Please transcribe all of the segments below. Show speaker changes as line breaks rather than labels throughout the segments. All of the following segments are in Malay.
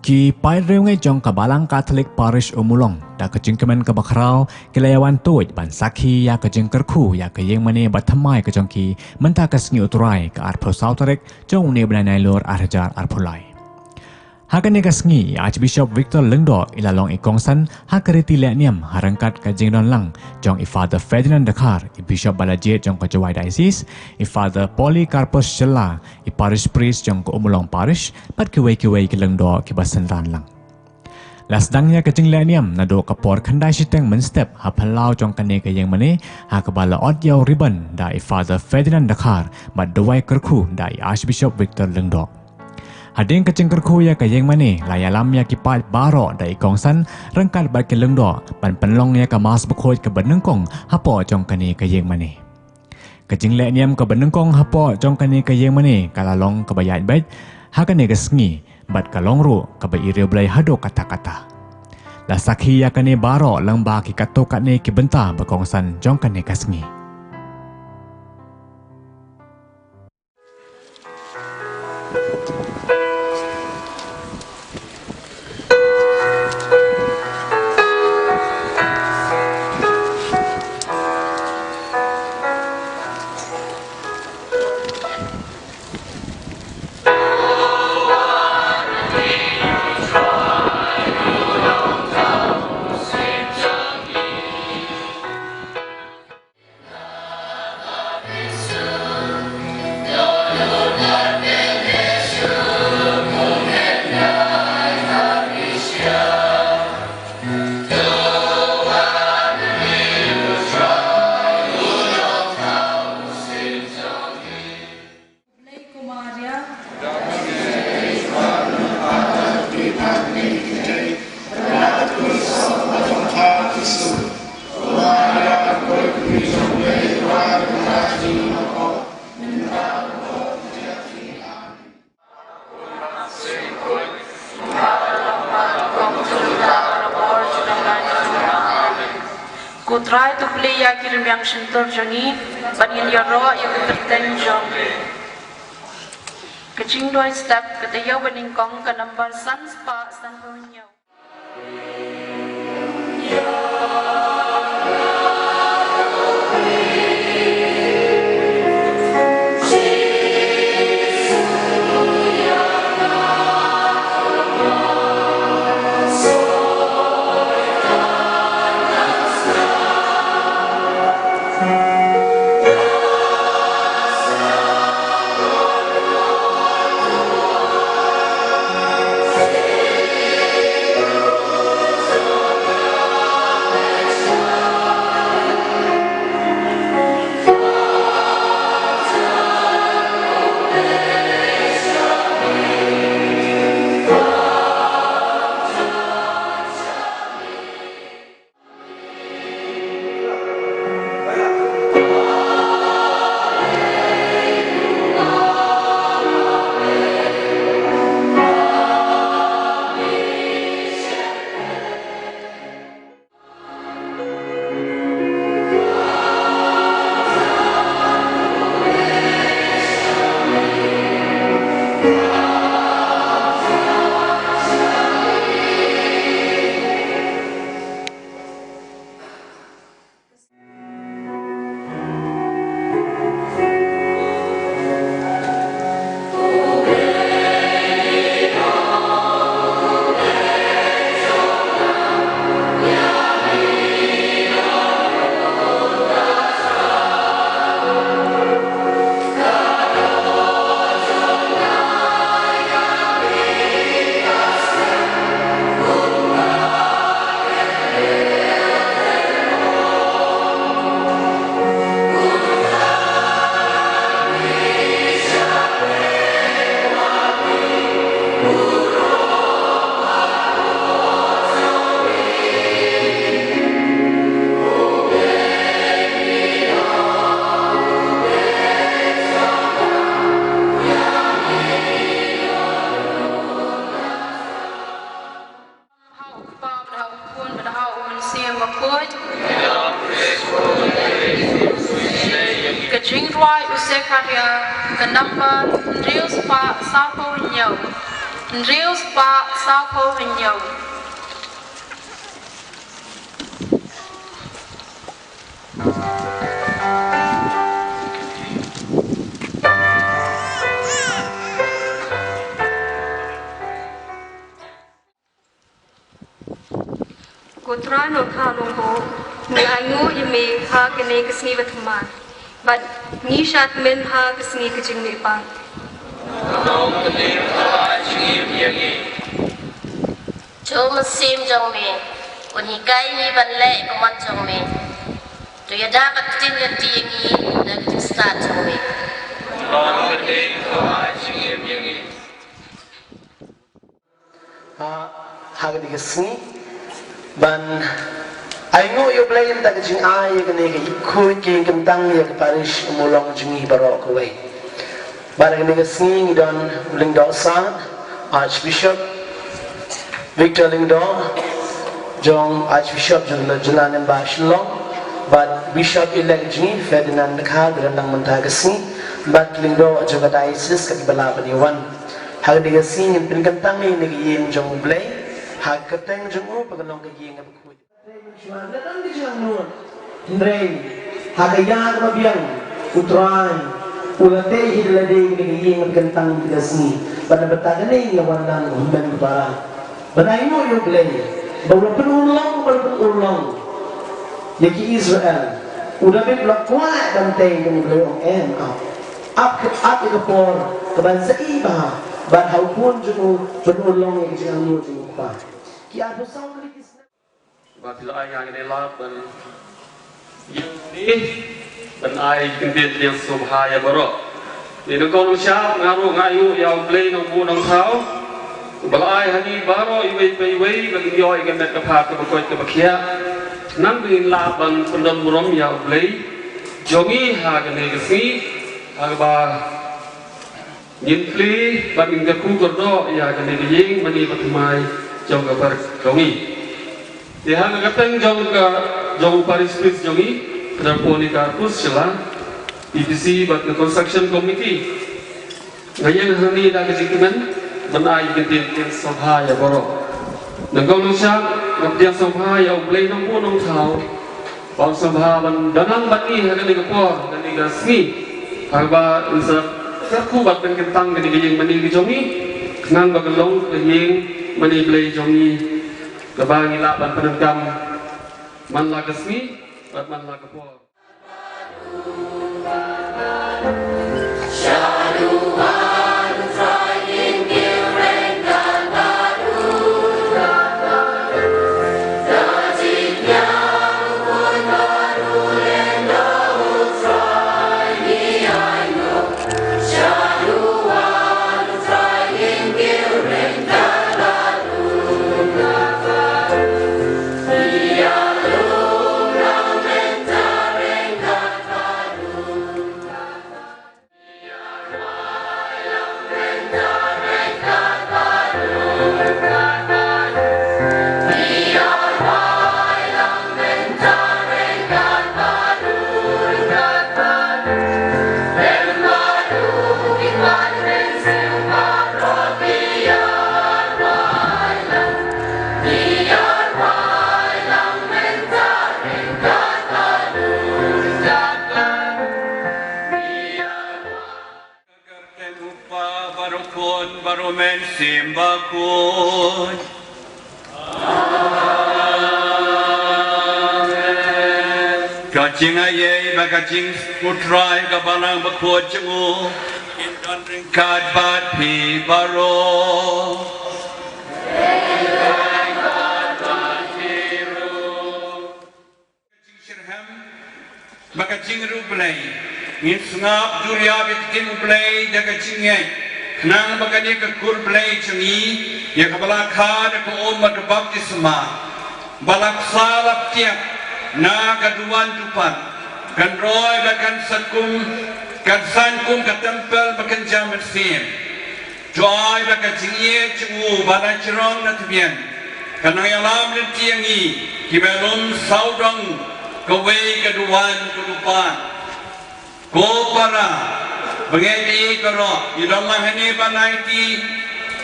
Ki pai reungai jong kabalang Katolik Parish Umulong da kejengkemen ke bakrau kelayawan tuj ban sakhi ya kejengkerku ya ke yang mane bathamai ke jongki menta kesngi uturai ke arpo sautarek jong ne benanai lor arjar arpulai. Hakane kesngi Archbishop Victor Lengdo ilalong ikongsan hakariti lekniam harangkat kajeng don lang jong i Father Ferdinand Dakar i Bishop Balajet jong ke Jawai Diocese i Father Polycarpus Shella i Parish Priest jong ke Umulong Parish pat kiwai-kiwai ke Lengdo ke basenran lang. Lasdangnya kajeng lekniam nado kapor khandai siteng menstep hapalau jong kane ke yang mane hakabala odyau ribbon da i Father Ferdinand Dakar bat dawai kerku da i Archbishop Victor Lengdo. Hading kecengkerku ya kayeng mane layalam ya kipat baro da ikongsan rengkat bat ke Lengdo ban penlong ya kamas bekhoit ke benengkong hapo jong kane kayeng mane. Kejeng lekniam ke benengkong hapo jong kane kayeng mane kalalong ke bayat bet hakane kesngi bat kalong ru ke baire belai hado kata-kata. La sakhi ya kane baro lengba ki kato katne ki benta bekongsan jong kane kesngi.
Ku try to play ya kirim yang sentur jangi banin ya ro ya berteng jong kecing dua step ketayo baning kong ke number sans pa san punyo. Kejing ruai usia karya kenapa Rius Pak Sapo Nyau Real spa sao po hinyo.
Kotrano kalong ho, ngayo ime ha kene kasni batman, but ni shat men ha kasni kajing mi pang.
Chong sim jong me, kun hikai ni ban le kumat jong me. Tu ya dapat tin ya tingi dan start jong me.
Hagdi kasni ban aingo yo blayin ta kajing ai ya kene ke ikut ke kentang ya ke parish umulong jingi barok we. Barang ni kasni ni don Lingdo San Archbishop Victor Lingdo Jong Archbishop Jalanan Bashlong but Bishop elect jingi Ferdinand Khad rendang mentah kasni but Lingdo juga diocese ke balapan iwan. Hagdi kasni yang kentang ni ke yin jong blay hak keteng jung pagalong kaging nga bakut. Datang di silang nun. Ndrei hagaya mabiang utrai ulate hidlading kaging kentang tigasni. Pada betagane nga wanang humben para. Banay mo yung glay. Bawa penulong. Yaki Israel. Udah beblak kuat bantay ng glay ang en up ikapor kabansa iba. Ban haupun jung penulong yang jangan lu jung pa. Kia bersama lagi.
Bila ayah ini lah ben ini ben ayah kemudian yang subhaya berok. Ini kalau siap ngayu yang play nunggu nung tahu. Bila ayah ini baru iway bagi yo ikan met kepak kebakoi kebakia. Nang bin lah ben pendon murom yang play. Jongi hagen negasi agak nhìn pli và mình gặp khu cột đó ya cái này riêng mình đi bắt mai trong cái bar jongi thì hàng cái tên trong Paris Place jongi terponi karpus sila EPC but the construction committee ngayon hani dah kejikiman benai gentin sabha ya boro nengkau nusa ngapdiang sabha ya ublay nang po nang tao pang sabha ban danang bani hagan ni kapor dan ni gasni harba isa aku bat dengan kentang kini yang mani jongi nang bagelong yang mani play jongi kebangi lapan penendam man lagasmi bat man lagapor
Barumen simbakun. Kacing ayai bakacing putrai kabalang bakut jengu. Kad bat pi baro. Kacing sirham bakacing rublay. Ngin sungap durya bitkin ublay dakacing yai. Nang bagani ke kurblay cungi ya kabala khad ko umat baptisma balak salap tiap na kaduan tupan kan roy bakan sakum kan sankum ka tempel bakan jamin sim joy bakan jingie cungu bala cerong na tubian kanang yalam le tiangi kibelum saudang kowe kaduan kudupan ko para Bangedi karo idamah ni banaiti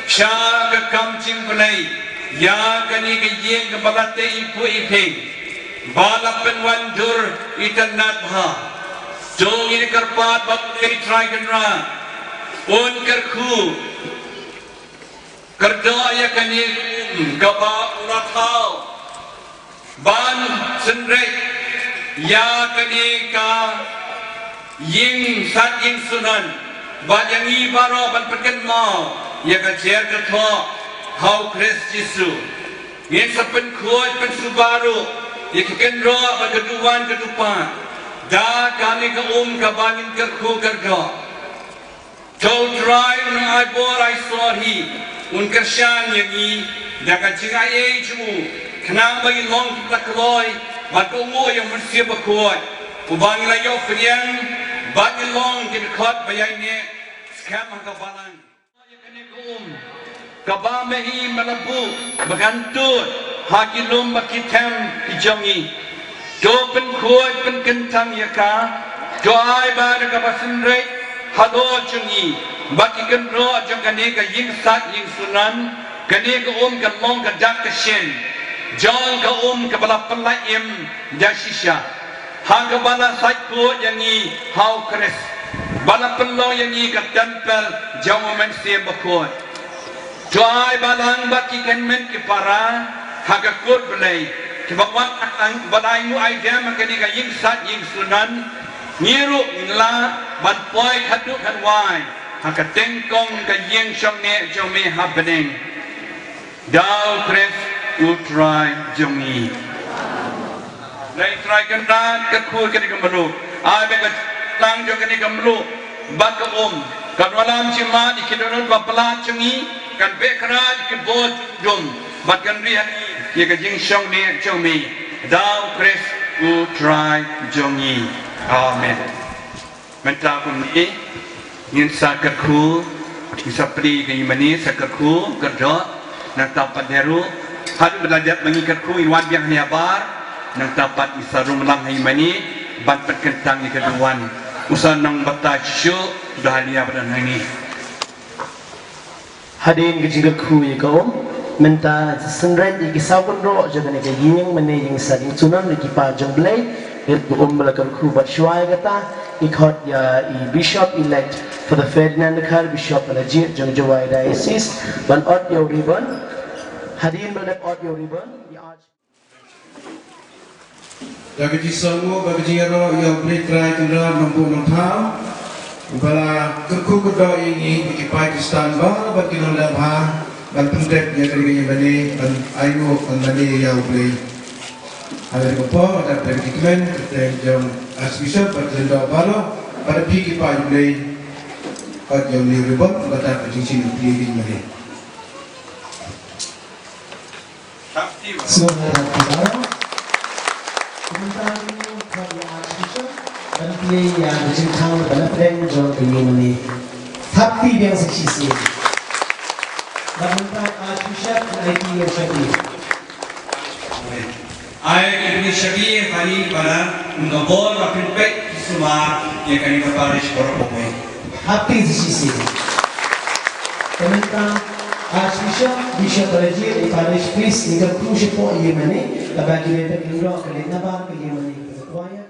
Sya ke kamcing belai ya kani ke yeng ke balate ipu iping balapen wandur itanat ha jong ini kerpat bakai try kenra un kerku kerja ya kani kaba uratau ban senrek ya kani ka yeng sat yeng sunan bajang ibaro ban perken mau ya ka cer ka tho hau Kris Yesu yen sapen khoi pen subaru ya ka ken ro ban keduan ketupan da kami ka ka bangin ka khu ka do to try na ai bor ai sorry un ka shan ya ni da ka chinga ye chu khnang ba yin long ta kloi ba ko ngo yang men sia ba khoi u bang la yo friang ba yin long ki khot ba yai ne skam ka balang kabamehi malabu bagantut hakilum bakitem ijongi dopen kuat pen kentang yaka doai bar kabasenre hado jungi baki kenro jongane ka ying sat ying sunan kane ka ka long ka dak ka shen jong ka ka bala pelaim dashisha ha ka bala sat kuat yangi hau Kris bala pelong yangi ka tempel jawaman sia bakot Tuai balang baki kenmen ki para haga kur belai ki bakwat ang balai mu ai jam kani ka ying sat ying sunan ngiru la ban poi khatu khanwai haga tengkong ka ying shong ne jome happening dau Kris u try jongi lai try kan dan ka kur kani ka malu ai be ka lang jong kani ka malu bat ka kan walam cima dikidonun bapala cengi kan bekrad ke bot dum bat kan riani ye ka jing shong ne chomi dau Kris u try jongi amen menta kum ni yin sakar khu isapri ke imani sakar khu kerja nak dapat deru hadu belajar mengikat khu inwan biang ni abar nak dapat isarum lang imani bat perkentang ni keduan usan nang bataj syu dahalia pada ini
Hadin ke jingga khu ye ko menta senret ye kisau kon ro jaga ne ke ying mane ying sading sunan ne ki pa jong blai it malakal khu bat shwai gata ikhot ya bishop elect for the Ferdinand Khar bishop alaji jong jawai diocese ban audio ribbon hadin balak audio ribbon ya
jaga jisamu bagi jingaro yang boleh try kendra nombor nongthau bala kerku kedua ini di Pakistan bah bagi nolak bah dan pendek yang kali ini dan ayu dan tadi yang boleh ada apa ada perikmen kita jom asbisop berjendak balo pada pergi pak boleh kat jom ni ribut pada cincin pergi ini.
Semua kita komentar kalau asbisop dan pilih yang berjengkang dalam plan jom ini mani tapi yang seksi dan mentang Archbishop IT yang syakir
Ayat ini syakir kali pada menggabur rapid back semua yang kami berparish berpokok
tapi seksi mentang Archbishop Bishop Rajir Parish Priest ni kerku siapa ia mani bagi mereka kira kerana apa ia mani berkuaya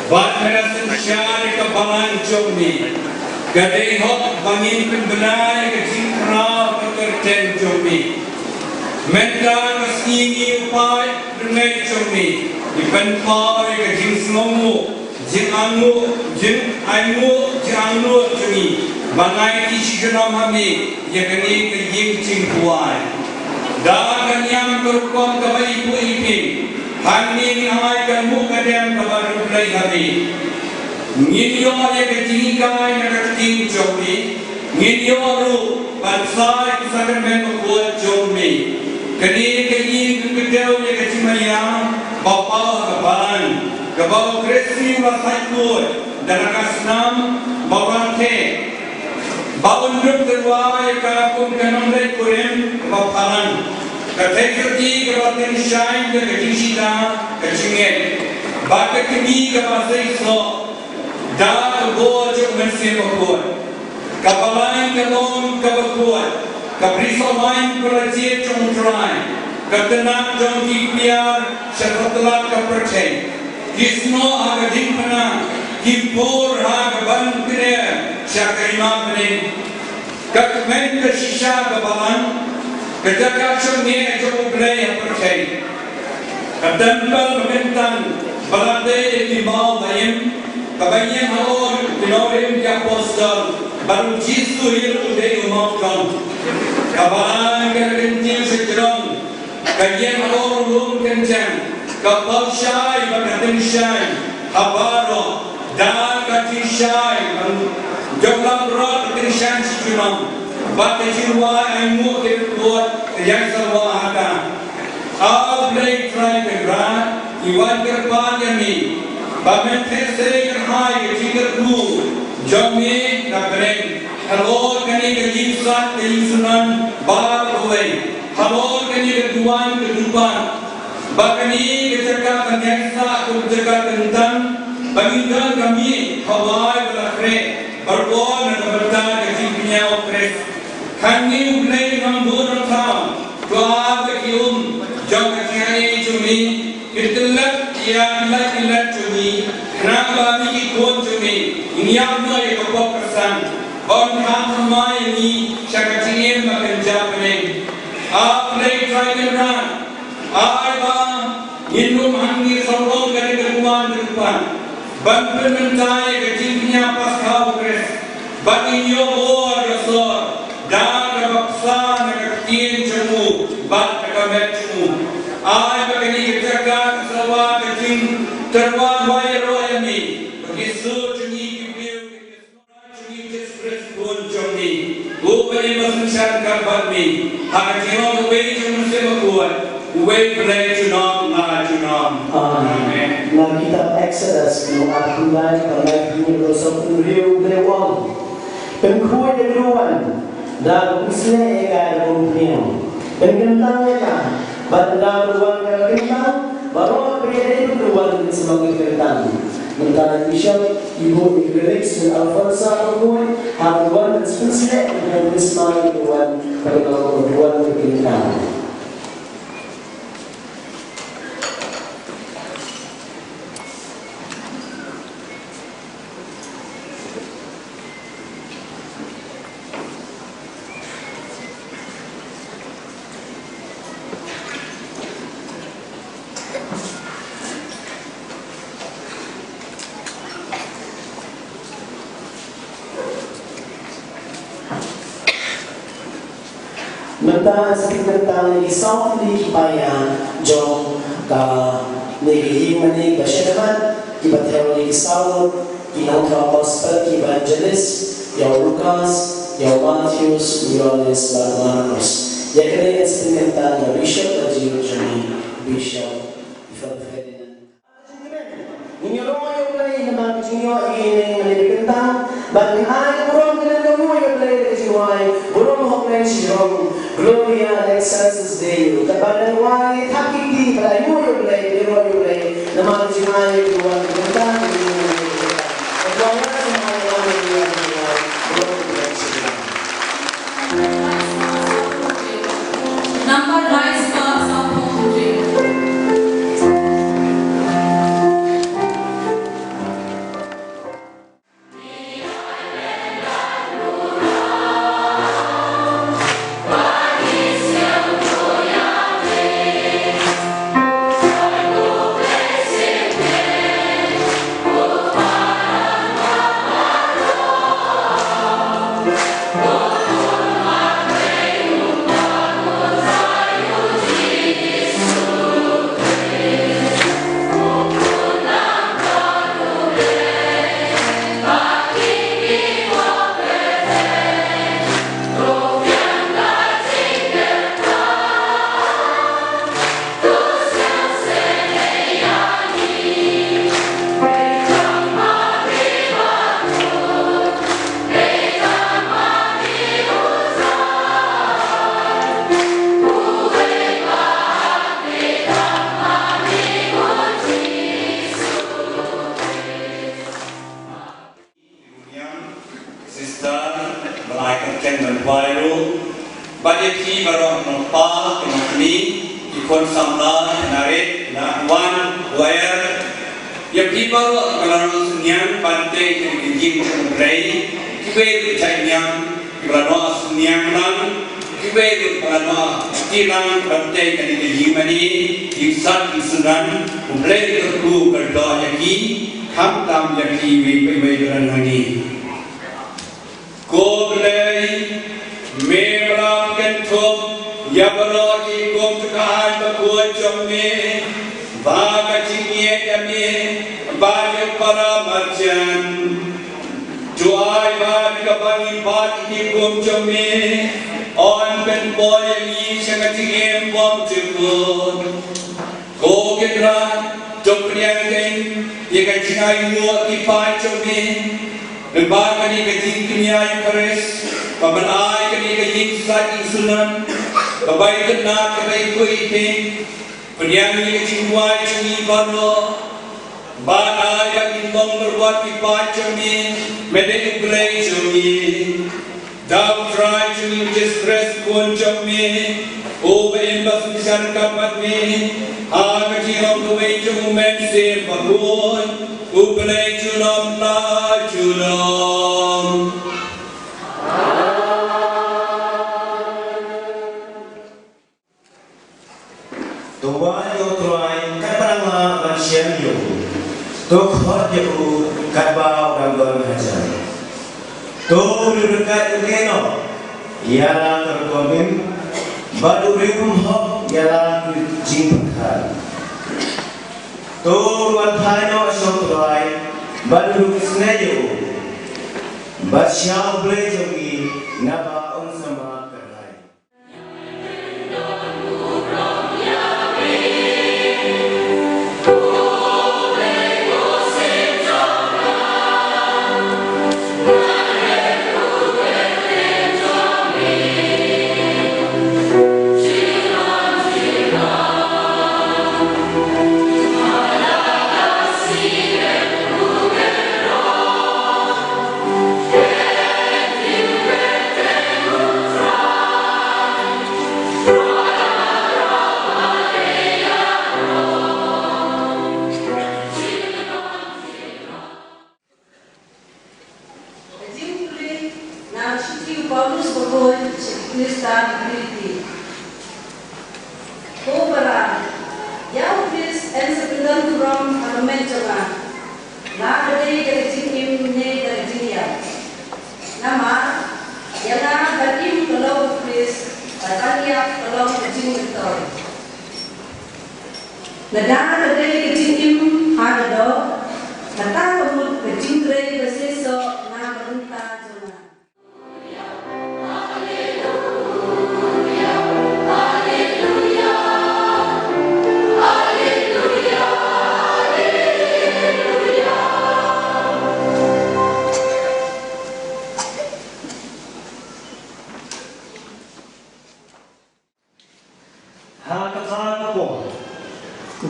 Bat merasan syari kebalan jomi. Gadai hot bangin pembenai kecingkra pekerjaan jomi. Menta kesini upai dengai jomi. Ipan pai kecing selomu. Jing anu, jing aimu, jing anu jomi. Bangai isi jenam kami. Yakni kejing cingkuai. Dan yang berkuam kepada ibu-ibu. Hani ngamaikan muka dan kepada mulai kami. Nginyo yang kecingkai yang kecing jomi. Nginyo ru bansai kesakan membuat jomi. Kini kini kedau yang kecing mayang. Bapa kebalan. Kebau kresi wasai kuat. Dan akasenam bawante. Bau nduk terwai kalapun kanondai kurim kebapalan. Kathai kerti kebatin syai ke kecing sida kecingin. Baka kini kebatin so. Da kebo jok mensi berkuat. Kapalain kalon keberkuat. Kapriso main kerajit jong terai. Ketenak jong kipiar syaratulat kepercay. Kisno aga jimpana. Kimpur aga ban kire. Syakarimah bening. Kakmen kesisha kebalan. Kejaga syurni jom belai percay. Kedampal memintan. Balade di bawah dayim. Kabanyan halor pinorim ya postal baru jisu hiru de umaukan kabalan kerentil sejerong kajian halor rum kencang kapal syai bakatin syai habaro dan kaji syai jomlah berat katin syai sejunam bata jiwa aimu kuat yang sarwa hata ablai try kegra iwan kerpan yami Bamen terse kerhai kejiker ku jami nakreng halor kani kejimsat kejimsunan bar huwei halor kani keduan kedupan bakani kejaka kenyaksa kejaka kentang bagindan kami hawai belakre berbuat dan berta kejimnya okres kani ublai nambur tham doa kekium jam kejai jumi Ketelat ia ilat cumi, kenapa bagi kuat cumi? Ini apa yang kau persan? Orang ramai ini syakar cingin makan jamin. Apa try keran? Apa minum angin sorong dari keruan depan? Bantu mentai kecingnya pas kau kres. Bagi yo bor besar dan kebaksan kecing cemu, bat kemet cemu. Ay bagani kejaga kesawa kecing terwa bayar royami begitu cungi kibiu cungi express pun cungi upaya manusia karbami hajiwan uwe cungi sebuat uwe play cunam na cunam amen
na kitab Exodus no akulay kamay pinilo sa puriyo lewang pengkuwa deluan dan usle ega pumpiyo pengkentang eka Banda ruang kentang, baru beri ruang sebagai kentang. Mentara Michelle, Ibu Felix dan Alfonso Agoy, haruan dan spesial dengan Ismail ruang kentang. Mentara sekitar tentang di South League Paya Jong ka negi mani basyahan kibat teori Saul kinontra gospel evangelist ya Lucas ya Matthews Yohanes Barnabas ya kene eksperimental ya Bishop Ajiro Jani Bishop Ferdinand Ninyo royo play naman jinyo ini menibigantang bagi ay kurang dengan kamu play jiwai burung hoklay sirong Gloria Alexis Deo kabalan wai hakiki pada yo play naman jinay kuwan kentang
Number rise for support.
man viral but if he baron no pa ni ikon samla naret na wan where ya people kalau nyang pante jing play kibe chanyang kibrano nyang lang kibe kibrano kilang pante kani jimani iksan isunan play ku kerja yaki ham tam yaki we rangi ko play Memang kentum ya berlagi kum tukahan berkuat jomne baga cingye kami baga para marjan juai baga kabangi bat di kum jomne on ben boy ni sangat cingye bom cekut ko kedra jompriang den ye kajingai muat di pat jomne baga ni kajing kinyai keres Pamanai kini kajing sati sunan, kabai kena kabai kuiting, penyanyi kajing wai cungi bano, banai yang imbang berbuat pipa cungi, medek uglai cungi, dau try cungi jestres kuan cungi, obe embas bisan kapat ni, ha kajing om kuai cungi mense paruan, uglai cunam la cunam.
Tuan yo tuan kabaranga manusia yo, tukhot yo kabau dangdon hajar. Tu berkat ukeno, ialah terkomin, badu rium hok ialah jingkar. Tu wadhano asotrai, badu kisneyo, basyau blejogi naba unsama.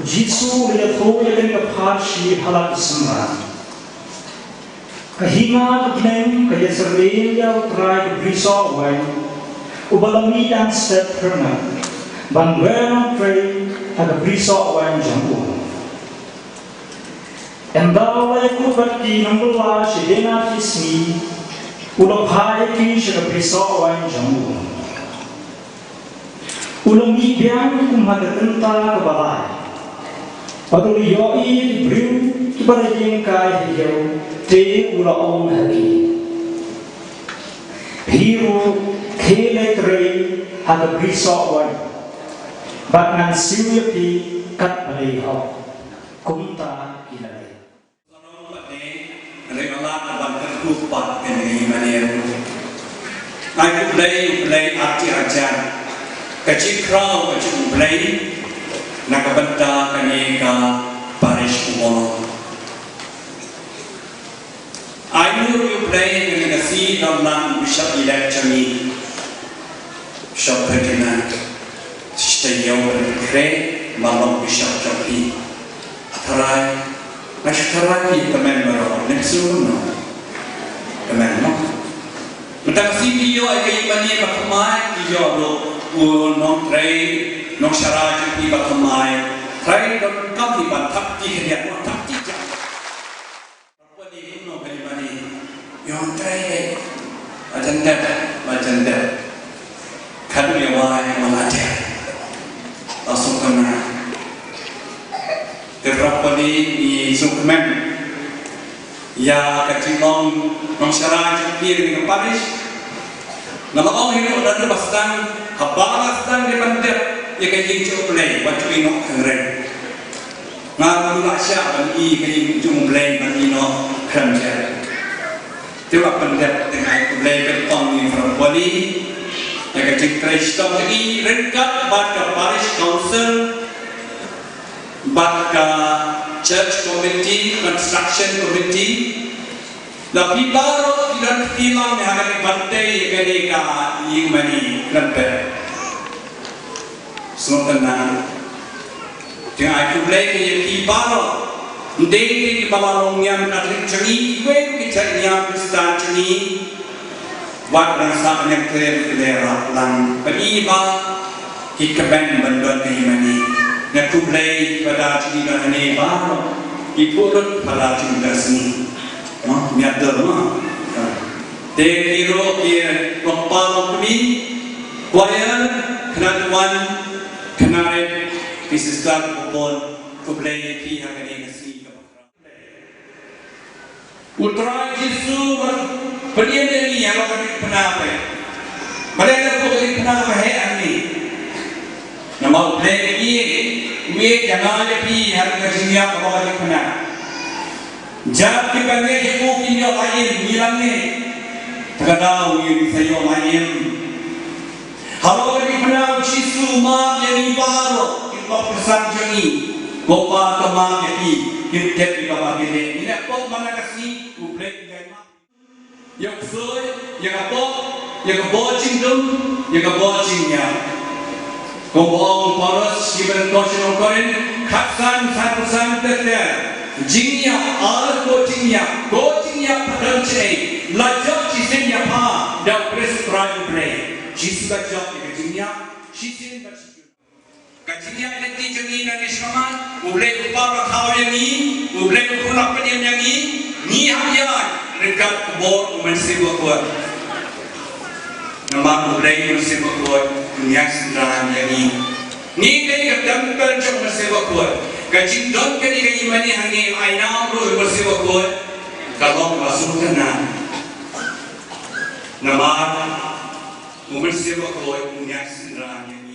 Jisu lihat yang kepashi halak semua. Kehinga kebenem kaya serlelia utrai kebrisa wan, ubalami dan step herman, bangwen utrai ada brisa wan jambu. Endau layak kubati nombula sedena kismi, udah hai kish kebrisa wan jambu. Ulang ibiang kumhada tenta kebalai. Padu yoi bru kibarajeng kai hiyo te ula on haki. Hiro kele trei hada brisa wan. Bat ngan siwi pi kat balai ho. Kumta kinai.
Regalan abang terkupat kini maniru. Aku play arti ajar. Kecil kau kecil play. Nakabanta kaneka parish umolo. I know you play in the sea of land bishop electroni. Shop Petina, stay over the cray, Malon Bishop Jockey. Atarai, Ashtaraki, the member of Nexuno. The man, Mentang video ay mani bakamay iyo lo nong tray nong syaraj di bakamay tray dong kami batap di dia batap di jam apa di kuno kali mani yang tray macam dah kan lewat melajar langsung kena terapa di sukmen ya kecil nong syaraj di dengan Paris nama orang ini udah terbastan habalastan di pantai ya kayak jauh play waktu ini keren ngamu Asia bagi kayak jauh play bagi no kerja tiap pantai dengan play bertong di Frankfurt ya kayak Kristen lagi rengkat baca Paris Council baca Church Committee Construction Committee tapi baru tidak hilang hari bantai mereka yang mani kerja. Sementara dengan aku belajar yang baru, dari balalong yang nak ceri, kita cari yang Kristen ceri, buat rasa yang kelera lang periba, hikban bandar yang mani. Aku belajar pada ceri dan ini baru, ikut pada ceri dan seni. Miadar mah, tehiro kia lokal kami, kuaya kenaduan kenai bisniskan kupon kublai pihak ini nasi. Utara Yesu perniagaan ini yang kami pernah apa? Mereka kami pernah apa ini? Nama kublai ini, jangan jadi harga dunia kalau kami pernah. Jab ke bangai ibu kinyo lain bilang ni kadang ini saya lain kalau kami pernah Yesus maaf yang baru kita pesan jangi kopa kemang jadi kita kita begini ini apa mana kasih publik gaya yang soy yang apa cindum yang apa cinya kobong poros kiber kosion koren khaksan satu terter Jingnya, coachingnya padam cai, lajak cisennya pa, dah press try play. Cisu lajak ni jingnya, cisen bercium. Kacingnya nanti jangi nanti sama, boleh upara kau yang ni, boleh ukulak penyam yang ni hanya dekat kebor mensewa kuat. Nama boleh mensewa kuat, yang senang yang ni kaya kadang berjam mensewa kuat. Kacing don kali kali mani hangi aina bro bersewa kuat kalau masuk kena nama bersewa kuat punya senang ini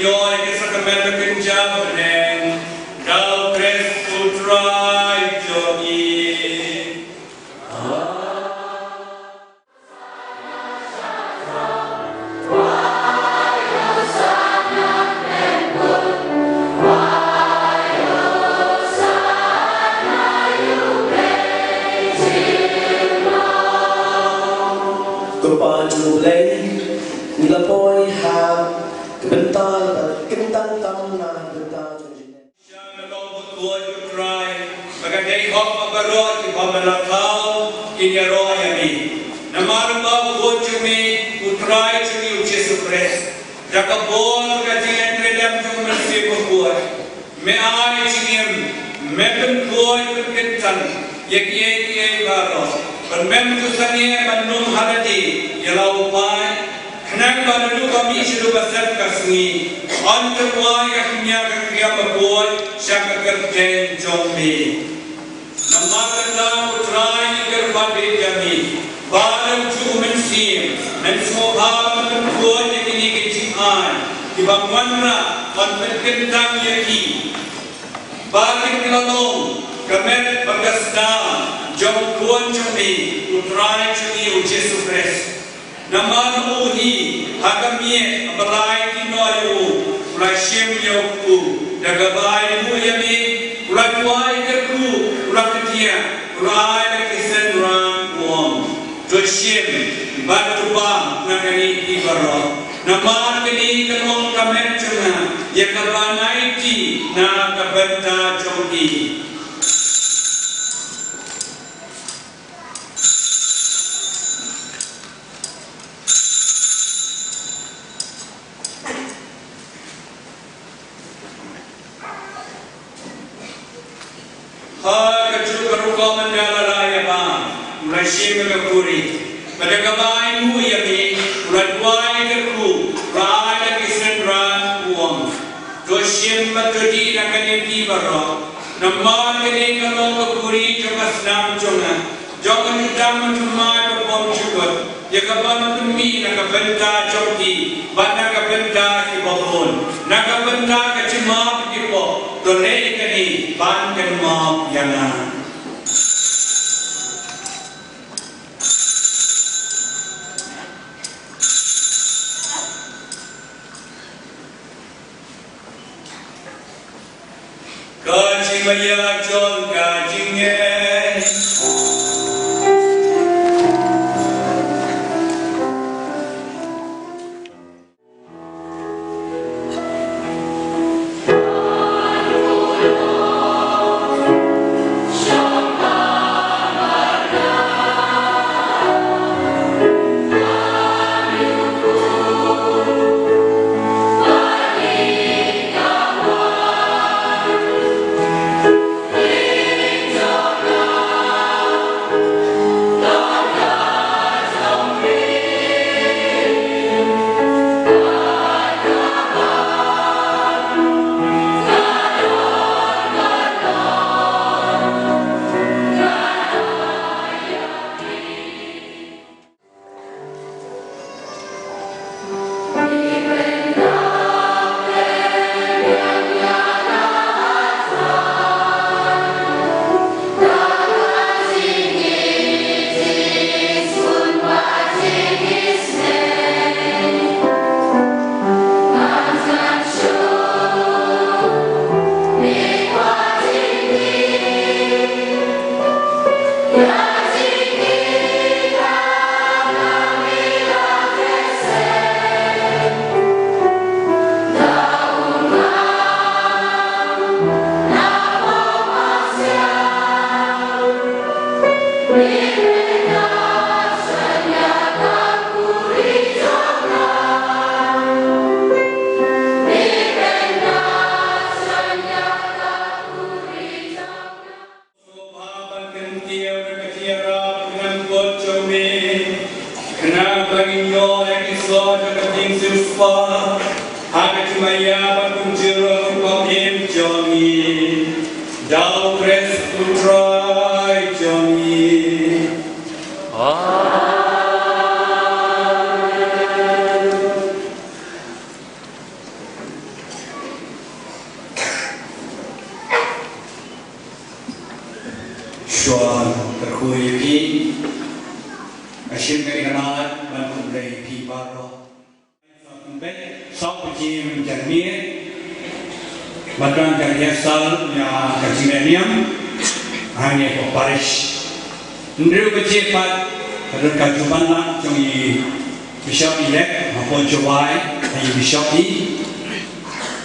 nyoy ke sakamen kenjam neng dal pres putrai jogi
Kepada mulai nila poy ha kentang tamna bentang
Bagay hok mabarot ki pamalakaw inyarayami. Namarumbaw ko chumi utray chumi Jesu Christ. Jakabol katiyan redam chumi sibubuat. Me ay chingim meben boy penkentan yek baro. Penmem tusaniye manum haradi yalau pai. Kenang baru kami sudah besar kasih. Antum wai akhirnya kerja boy syak kerja jombi. Namakanda utrai kerbadi kami, barang cu mensim, mensoham menkuat ini kecian, ibang mana menperkentang yaki, balik lalong, kemet bagasdam, jom kuan cumi, utrai cumi Yesus Kristus. Nama uhi hakamie abalai kinoyu, ulai shem yoku, dagabai mu yami, ulai tuai kerku. Rakyatnya, rakyat kisah orang uang, joshim, batu bang, nakani ibarat, nama kini kenong kamen cuna, ya kabanai ti, na kabenta jogi. Kau mandala raya bang, mulai sih mengakuri. Pada kabai mu yami, mulai buai kerku, raya kisendran uang. Joshim matudi nakani tibaro, nama kini kalau kakuri jokas nam jonga, jokan hitam cuma berpom cukup. Ya kapan tumi nakabenta joki, bana kabenta kibobon, nakabenta kacima kibo, dolei kani ban kenma yana. Maya John Kajingye Rat ban kumlei pi baro kumbe sok jim jamie badran jaya sal ya kajimeniam hanya ko parish ndru bejepat kadar kajuman jongi bishop elect maupun Jubai dan bishop ini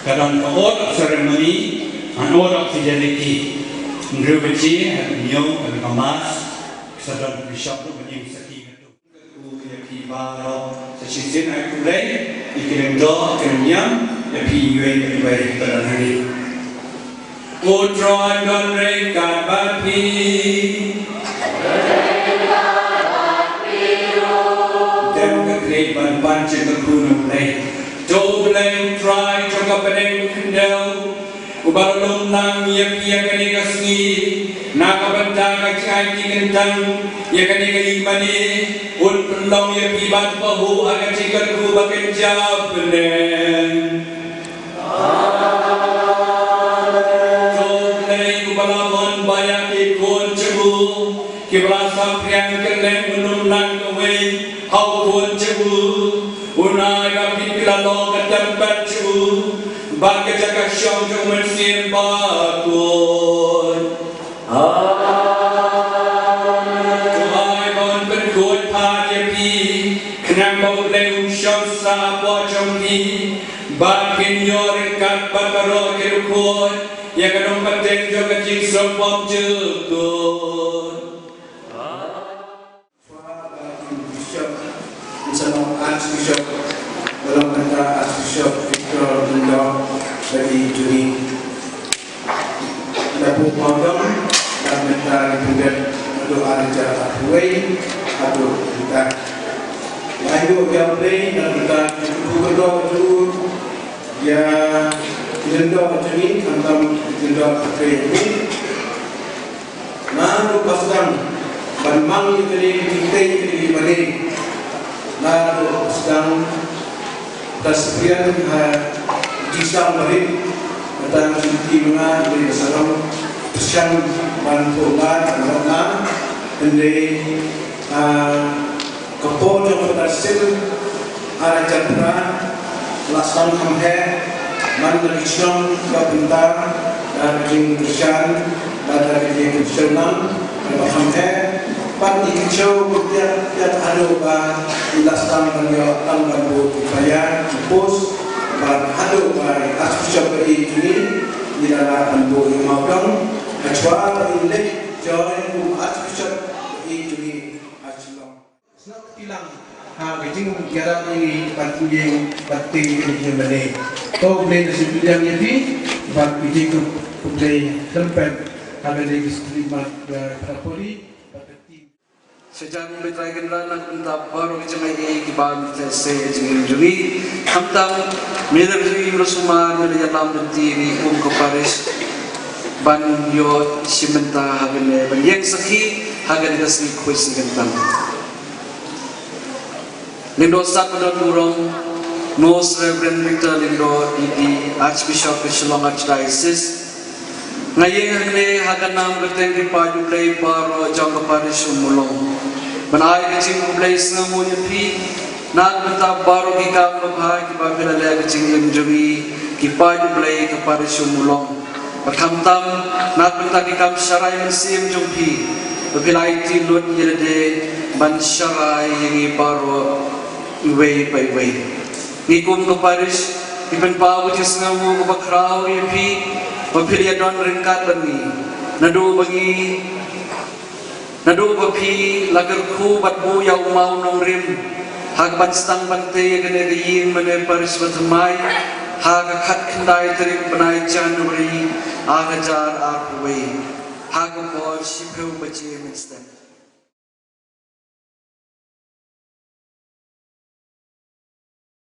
kadang order ceremony and order fidelity ndru beji nyong dan kamas kadang bishop tu benyim saki itu pi baro sesizin ai kulai ikirim do kenyam pi yue bai pada hari Utron don rekat bapi ban ban cakap kuno play, do play try cakap pada kendal, ubalom nang ia pia kene kasni, nak benda kacai kentang, ia kene kali mani, un pelong ia pibat bahu akan cakap ku bakan jawab benen. Do play ubalon banyak ikon cebu, kibrasa priang kene unum nang kawai. Hau pun cebu, unai kapit pilalo ketempat cebu, bagi jaga syam jom mesin bakun. Tuai bon berkut padi kenang bau leu syam sabo jompi, bakin yorekat bakaro kerukut, ya kadang paten joga jing sopom jekut.
Archbishop dalam antara Archbishop Victor Lindo dari Juni Dapu Pondong dan antara Bunda untuk Arja Huwei atau kita Ayo Gamble dan kita Bukado Jur ya Lindo Juni antam Lindo Kekri Nalu Pasang Banmang Kita Balik lalu sedang kesekian disang balik tentang timnya dari salam tersiang bantuan karena dari kapol yang berhasil ada jadra lasan hamhe mandiri syam kebentar dari tersiang dari tersiang hamhe Pati kicau tiap adu bah ilastan beliau tanggal bayar pos bah adu bah Archbishop ini di dalam adu maupun kecuali ini join Archbishop ini Archbishop. Senang tilang kejing kira ini pati ini mana? Kau boleh disebut yang ini pati kejing boleh tempat ada di istimewa Kapolri.
Sejak mulai kenal nak entah baru kecemai kibar saya juri hamtam miler juri bersumar miler dalam diri keparis ban yo simenta hagane ban yang sakhi hagane kasih kuis kentang Lindo Sat Padon Burong Most Reverend Victor Lindo di Archbishop Shillong Archdiocese Ngayeng hagane haganam berteng kibar play baru jang keparis umulong Menai kecing mulai sengamu nyepi, nak bentar baru kita berbahaya kita bila lihat kecing yang jeri kita mulai kepada sumulong. Berhamtam nak bentar kita syarai mesim jumpi, bila itu lut yelde ban syarai yang baru iway by way. Nikum kepada iban bawu sengamu kebakrau nyepi, bila don ringkat bani, nado bagi Nadu bapi lagar ku batbu yau mau nongrim hag banstang bante gane gayin mane paris batmai hag khat khandai tarik banai January agajar arway hag bol shipeu bache minster